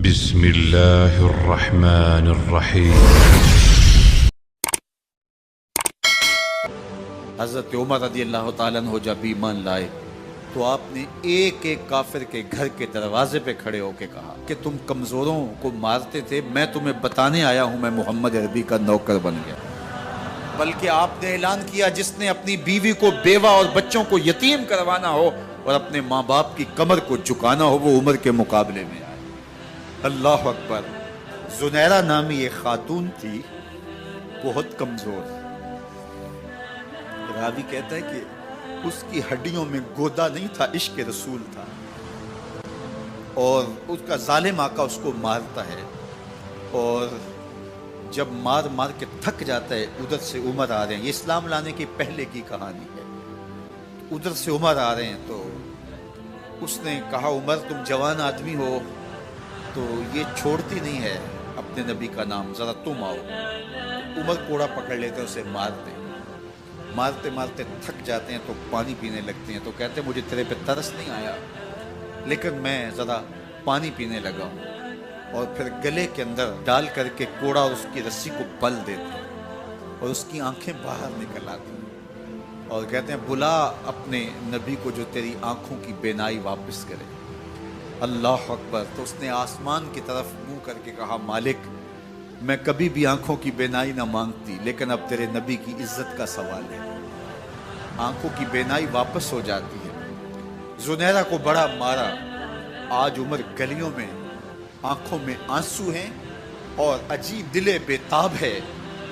بسم اللہ الرحمن الرحیم۔ حضرت عمر رضی اللہ تعالیٰ عنہ جب ایمان لائے تو آپ نے ایک ایک کافر کے گھر کے دروازے پہ کھڑے ہو کے کہا کہ تم کمزوروں کو مارتے تھے، میں تمہیں بتانے آیا ہوں میں محمد عربی کا نوکر بن گیا۔ بلکہ آپ نے اعلان کیا جس نے اپنی بیوی کو بیوہ اور بچوں کو یتیم کروانا ہو اور اپنے ماں باپ کی کمر کو جھکانا ہو وہ عمر کے مقابلے میں آئے۔ اللہ اکبر۔ زنیرہ نامی ایک خاتون تھی، بہت کمزور، راوی کہتا ہے کہ اس کی ہڈیوں میں گودا نہیں تھا، عشق رسول تھا، اور اس کا ظالم آقا اس کو مارتا ہے، اور جب مار مار کے تھک جاتا ہے ادھر سے عمر آ رہے ہیں، یہ اسلام لانے کے پہلے کی کہانی ہے، ادھر سے عمر آ رہے ہیں تو اس نے کہا عمر تم جوان آدمی ہو تو یہ چھوڑتی نہیں ہے اپنے نبی کا نام، ذرا تم آؤ۔ عمر کوڑا پکڑ لیتے ہیں، اسے مارتے مارتے مارتے تھک جاتے ہیں تو پانی پینے لگتے ہیں، تو کہتے ہیں مجھے تیرے پہ ترس نہیں آیا لیکن میں ذرا پانی پینے لگا ہوں، اور پھر گلے کے اندر ڈال کر کے کوڑا اور اس کی رسی کو پل دیتے ہیں اور اس کی آنکھیں باہر نکل آتی ہیں اور کہتے ہیں بلا اپنے نبی کو جو تیری آنکھوں کی بینائی واپس کرے۔ اللہ اکبر۔ تو اس نے آسمان کی طرف منہ کر کے کہا مالک میں کبھی بھی آنکھوں کی بینائی نہ مانگتی لیکن اب تیرے نبی کی عزت کا سوال ہے۔ آنکھوں کی بینائی واپس ہو جاتی ہے۔ زنیرہ کو بڑا مارا، آج عمر گلیوں میں آنکھوں میں آنسو ہیں اور عجیب دل بے تاب ہے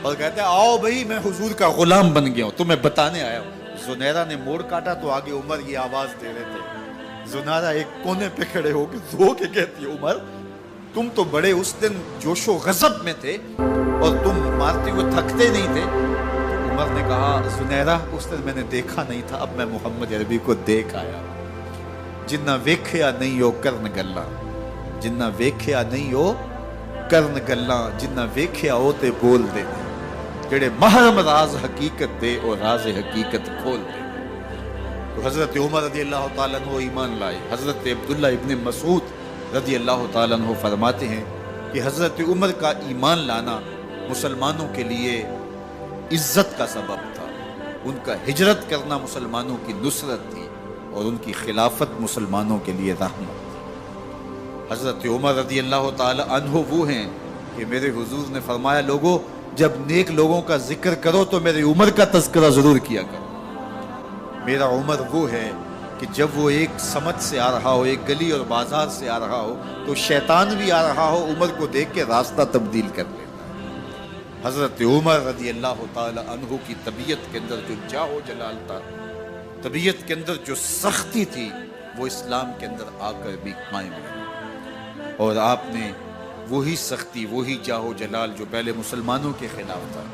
اور کہتے ہیں آؤ بھئی میں حضور کا غلام بن گیا ہوں، تمہیں بتانے آیا ہوں۔ زنیرہ نے موڑ کاٹا تو آگے عمر یہ آواز دے رہے تھے۔ زنیرہ ایک کونے پہ کھڑے ہو کے رو کے کہتی ہے عمر تم تو بڑے اس دن جوش و غضب میں تھے اور تم مارتے ہوئے تھکتے نہیں تھے۔ تو عمر نے کہا زنیرہ اس دن میں نے دیکھا نہیں تھا، اب میں محمد عربی کو دیکھ آیا۔ جنہ ویکھیا نہیں ہو کرن گلاں، جنہ ویکھیا نہیں ہو کرن گلاں، جنہ ویکھیا ہو تے بول دے، جڑے محرم راز حقیقت دے اور راز حقیقت کھول دے۔ تو حضرت عمر رضی اللہ تعالیٰ عنہ ایمان لائے۔ حضرت عبداللہ ابن مسعود رضی اللہ تعالیٰ عنہ فرماتے ہیں کہ حضرت عمر کا ایمان لانا مسلمانوں کے لیے عزت کا سبب تھا، ان کا ہجرت کرنا مسلمانوں کی نصرت تھی اور ان کی خلافت مسلمانوں کے لیے رحمت۔ حضرت عمر رضی اللہ تعالیٰ عنہ وہ ہیں کہ میرے حضور نے فرمایا لوگوں جب نیک لوگوں کا ذکر کرو تو میرے عمر کا تذکرہ ضرور کیا کرو۔ میرا عمر وہ ہے کہ جب وہ ایک سمت سے آ رہا ہو، ایک گلی اور بازار سے آ رہا ہو تو شیطان بھی آ رہا ہو عمر کو دیکھ کے راستہ تبدیل کر لیتا ہے۔ حضرت عمر رضی اللہ تعالی عنہ کی طبیعت کے اندر جو جاہ و جلال تھا، طبیعت کے اندر جو سختی تھی وہ اسلام کے اندر آ کر بھی قائم ہے، اور آپ نے وہی سختی وہی جاہ و جلال جو پہلے مسلمانوں کے خلاف تھا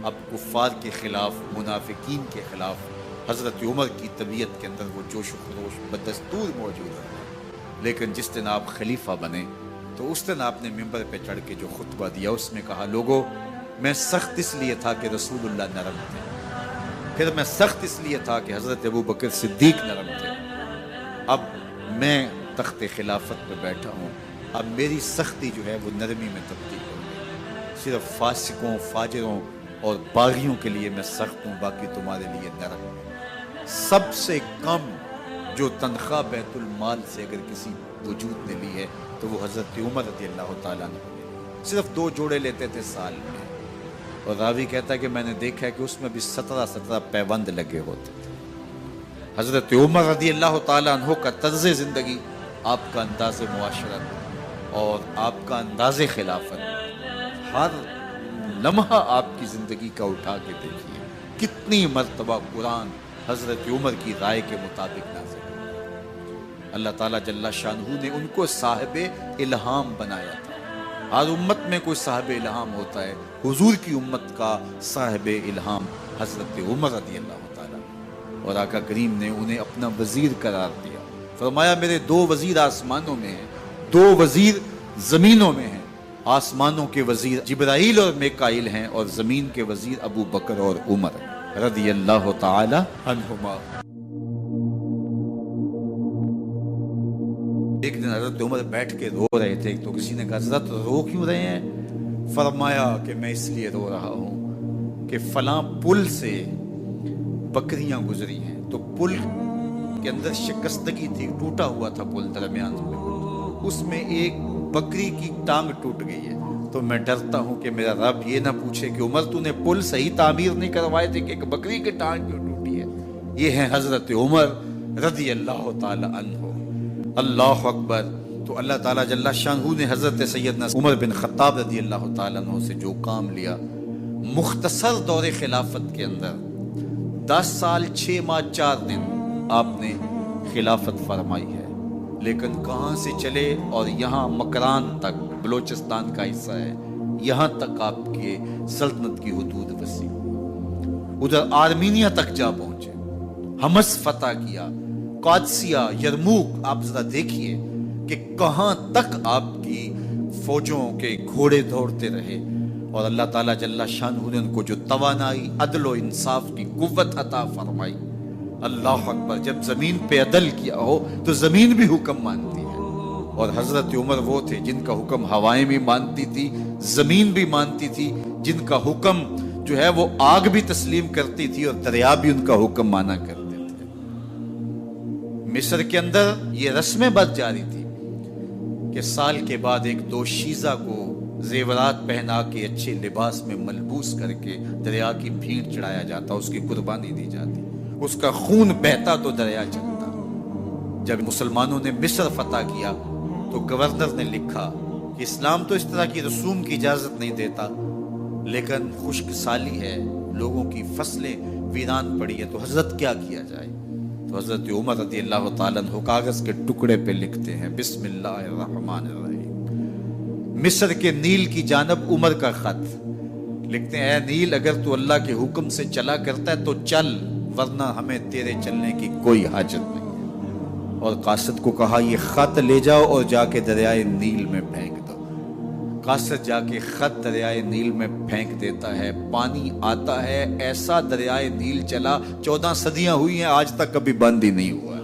اب کفار کے خلاف منافقین کے خلاف حضرت عمر کی طبیعت کے اندر وہ جوش و خروش بدستور موجود ہے۔ لیکن جس دن آپ خلیفہ بنے تو اس دن آپ نے ممبر پہ چڑھ کے جو خطبہ دیا اس میں کہا لوگوں میں سخت اس لیے تھا کہ رسول اللہ نرم تھے، پھر میں سخت اس لیے تھا کہ حضرت ابو بکر صدیق نرم تھے، اب میں تخت خلافت پہ بیٹھا ہوں، اب میری سختی جو ہے وہ نرمی میں تبدیل ہو گئی، صرف فاسقوں فاجروں اور باغیوں کے لیے میں سخت ہوں، باقی تمہارے لیے نرم ہوں۔ سب سے کم جو تنخواہ بیت المال سے اگر کسی وجود نے لی ہے تو وہ حضرت عمر رضی اللہ تعالیٰ عنہ نے، صرف 2 جوڑے لیتے تھے سال میں، اور راوی کہتا ہے کہ میں نے دیکھا ہے کہ اس میں بھی 17 پیوند لگے ہوتے تھے۔ حضرت عمر رضی اللہ تعالیٰ عنہ کا طرز زندگی، آپ کا انداز معاشرت اور آپ کا انداز خلافت، ہر لمحہ آپ کی زندگی کا اٹھا کے دیکھیے کتنی مرتبہ قرآن حضرت عمر کی رائے کے مطابق نازل ہے۔ اللہ تعالیٰ جل شانہ نے ان کو صاحب الہام بنایا تھا۔ ہر امت میں کوئی صاحب الہام ہوتا ہے، حضور کی امت کا صاحب الہام حضرت عمر رضی اللہ تعالیٰ، اور آقا کریم نے انہیں اپنا وزیر قرار دیا۔ فرمایا میرے 2 وزیر آسمانوں میں ہیں، 2 وزیر زمینوں میں ہیں، آسمانوں کے وزیر جبرائیل اور میکائیل ہیں اور زمین کے وزیر ابو بکر اور عمر رضی اللہ تعالی عنہما۔ ایک دن حضرت حضرت عمر بیٹھ کے رو رہے تھے تو کسی نے کہا حضرت رو کیوں رہے ہیں؟ فرمایا کہ میں اس لیے رو رہا ہوں کہ فلاں پل سے بکریاں گزری ہیں، تو پل کے اندر شکستگی تھی، ٹوٹا ہوا تھا پل درمیان میں، اس میں ایک بکری کی ٹانگ ٹوٹ گئی ہے، تو میں ڈرتا ہوں کہ میرا رب یہ نہ پوچھے کہ عمر تو نے پل صحیح تعمیر نہیں کروائے تھے کہ ایک بکری کی ٹانگ کیوں ٹوٹی ہے۔ یہ ہیں حضرت عمر رضی اللہ تعالی عنہ۔ اللہ اکبر۔ تو اللہ تعالیٰ جل شانہ نے حضرت سیدنا عمر بن خطاب رضی اللہ تعالیٰ عنہ سے جو کام لیا، مختصر دور خلافت کے اندر 10 سال 6 ماہ 4 دن آپ نے خلافت فرمائی ہے، لیکن کہاں سے چلے اور یہاں مکران تک، بلوچستان کا حصہ ہے، یہاں تک آپ کے سلطنت کی حدود وسیع، ادھر آرمینیا تک جا پہنچے، حمص فتح کیا، قادسیہ، یرموک۔ آپ ذرا دیکھیے کہ کہاں تک آپ کی فوجوں کے گھوڑے دوڑتے رہے، اور اللہ تعالیٰ جل شانہ نے ان کو جو توانائی، عدل و انصاف کی قوت عطا فرمائی۔ اللہ اکبر۔ جب زمین پہ عدل کیا ہو تو زمین بھی حکم مانتی ہے، اور حضرت عمر وہ تھے جن کا حکم ہوائیں بھی مانتی تھی، زمین بھی مانتی تھی، جن کا حکم جو ہے وہ آگ بھی تسلیم کرتی تھی اور دریا بھی ان کا حکم مانا کرتے تھے۔ مصر کے اندر یہ رسمیں بد جاری تھی کہ سال کے بعد ایک دوشیزہ کو زیورات پہنا کے اچھے لباس میں ملبوس کر کے دریا کی بھیڑ چڑھایا جاتا، اس کی قربانی دی جاتی، اس کا خون بہتا تو دریا چلتا۔ جب مسلمانوں نے مصر فتح کیا تو گورنر نے لکھا کہ اسلام تو اس طرح کی رسوم کی اجازت نہیں دیتا، لیکن خشک سالی ہے، لوگوں کی فصلیں ویران پڑی ہے، تو حضرت کیا کیا جائے؟ تو حضرت عمر رضی اللہ تعالیٰ عنہ کاغذ کے ٹکڑے پہ لکھتے ہیں بسم اللہ الرحمن الرحیم، مصر کے نیل کی جانب عمر کا خط لکھتے ہیں، اے نیل اگر تو اللہ کے حکم سے چلا کرتا ہے تو چل، ورنہ ہمیں تیرے چلنے کی کوئی حاجت نہیں ہے۔ اور قاصد کو کہا یہ خط لے جاؤ اور جا کے دریائے نیل میں پھینک دو۔ قاصد جا کے خط دریائے نیل میں پھینک دیتا ہے، پانی آتا ہے، ایسا دریائے نیل چلا 14 صدیاں ہوئی ہیں آج تک کبھی بند ہی نہیں ہوا۔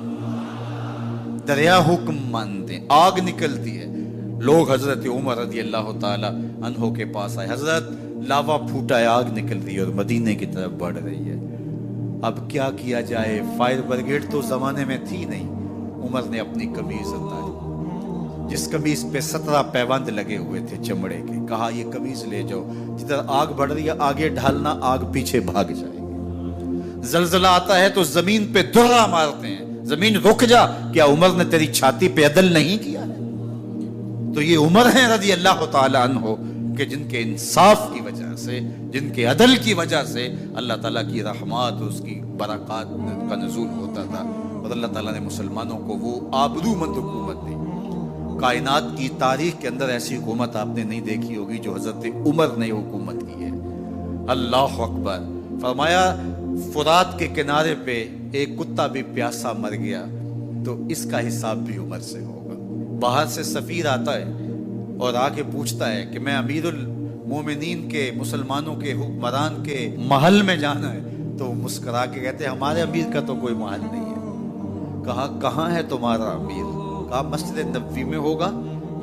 دریا حکم مانتے، آگ نکلتی ہے، لوگ حضرت عمر رضی اللہ تعالی عنہ کے پاس آئے، حضرت لاوا پھوٹا ہے، آگ نکل رہی ہے اور مدینے کی طرف بڑھ رہی ہے، اب کیا کیا جائے؟ فائر بریگیڈ تو زمانے میں تھی نہیں۔ عمر نے اپنی قمیض اتاری، جس قمیض پہ 17 پیوند لگے ہوئے تھے چمڑے کے، کہا یہ قمیض لے جاؤ، جدھر آگ بڑھ رہی ہے آگے ڈھالنا، آگ پیچھے بھاگ جائے گی۔ زلزلہ آتا ہے تو زمین پہ دھرا مارتے ہیں، زمین رک جا، کیا عمر نے تیری چھاتی پہ عدل نہیں کیا ہے؟ تو یہ عمر ہیں رضی اللہ تعالی عنہ کہ جن کے انصاف کی وجہ سے، جن کے عدل کی وجہ سے اللہ تعالیٰ کی رحمات، اس کی برکات کا نزول ہوتا تھا، اور اللہ تعالیٰ نے مسلمانوں کو وہ آبرو مند حکومت دی۔ کائنات کی تاریخ کے اندر ایسی حکومت آپ نے نہیں دیکھی ہوگی جو حضرت عمر نے حکومت کی ہے۔ اللہ اکبر۔ فرمایا فرات کے کنارے پہ ایک کتا بھی پیاسا مر گیا تو اس کا حساب بھی عمر سے ہوگا۔ باہر سے سفیر آتا ہے اور آ کے پوچھتا ہے کہ میں امیر المومنین کے، مسلمانوں کے حکمران کے محل میں جانا ہے، تو مسکرا کے کہتے ہیں ہمارے امیر کا تو کوئی محل نہیں ہے۔ کہا کہاں ہے تمہارا امیر؟ کہا مسجد نبوی میں ہوگا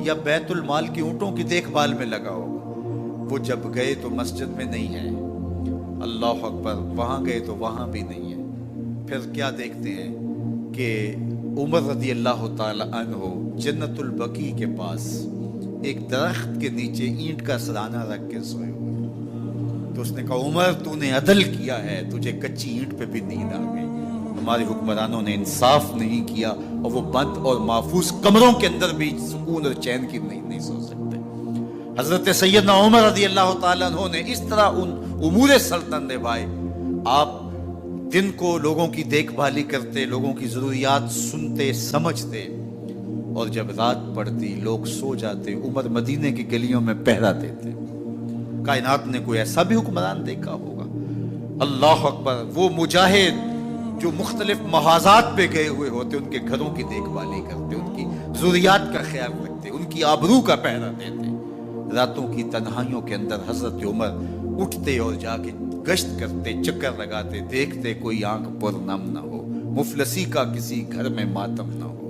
یا بیت المال کی اونٹوں کی دیکھ بھال میں لگا ہوگا۔ وہ جب گئے تو مسجد میں نہیں ہے، اللہ اکبر، وہاں گئے تو وہاں بھی نہیں ہے۔ پھر کیا دیکھتے ہیں کہ عمر رضی اللہ تعالی عنہ جنت البقیع کے پاس ایک درخت کے نیچے اینٹ کا سرانہ رکھ کے سوئے ہوئے، تو اس نے کہا عمر تو نے عدل کیا ہے، تجھے کچی اینٹ پہ بھی نیند آ گئی۔ ہمارے حکمرانوں نے انصاف نہیں کیا اور وہ بند اور محفوظ کمروں کے اندر بھی سکون اور چین کی نیند نہیں سو سکتے۔ حضرت سیدنا عمر رضی اللہ تعالیٰ عنہ نے اس طرح ان امور سلطنت نبھائے۔ آپ دن کو لوگوں کی دیکھ بھالی کرتے، لوگوں کی ضروریات سنتے سمجھتے، اور جب رات پڑتی لوگ سو جاتے، عمر مدینے کی گلیوں میں پہرا دیتے۔ کائنات نے کوئی ایسا بھی حکمران دیکھا ہوگا؟ اللہ اکبر۔ وہ مجاہد جو مختلف محاذات پہ گئے ہوئے ہوتے، ان کے گھروں کی دیکھ بھالی کرتے، ان کی ضروریات کا خیال رکھتے، ان کی آبرو کا پہرا دیتے۔ راتوں کی تنہائیوں کے اندر حضرت عمر اٹھتے اور جا کے گشت کرتے، چکر لگاتے، دیکھتے کوئی آنکھ پر نم نہ ہو، مفلسی کا کسی گھر میں ماتم نہ ہو۔